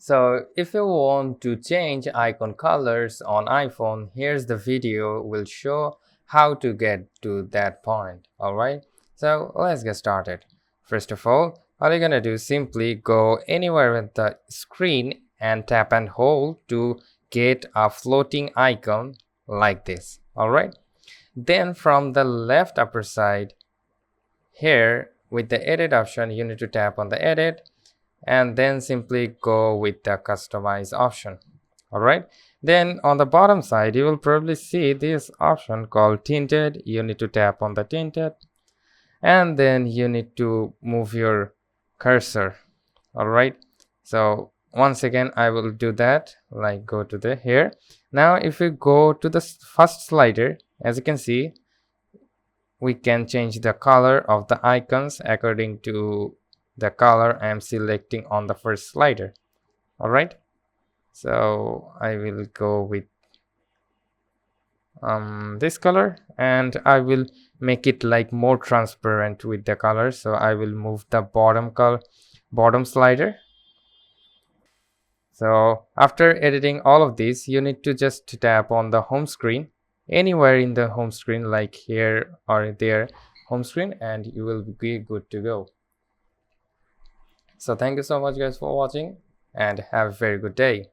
So if you want to change icon colors on iPhone, here's the video will show how to get to that point. Alright, so let's get started. First of all you're gonna do is simply go anywhere with the screen and tap and hold to get a floating icon like this. Alright, then from the left upper side here with the edit option, you need to tap on the edit and then simply go with the customize option. Alright, then on the bottom side you will probably see this option called tinted. You need to tap on the tinted and then you need to move your cursor. Alright, so once again I will do that, like go to the here. Now if we go to the first slider, as you can see, we can change the color of the icons according to the color I am selecting on the first slider. Alright, so I will go with this color and I will make it like more transparent with the color. So I will move the bottom slider. So after editing all of this, you need to just tap on the home screen, anywhere in the home screen, like here or there home screen, and you will be good to go. So thank you so much guys for watching and have a very good day.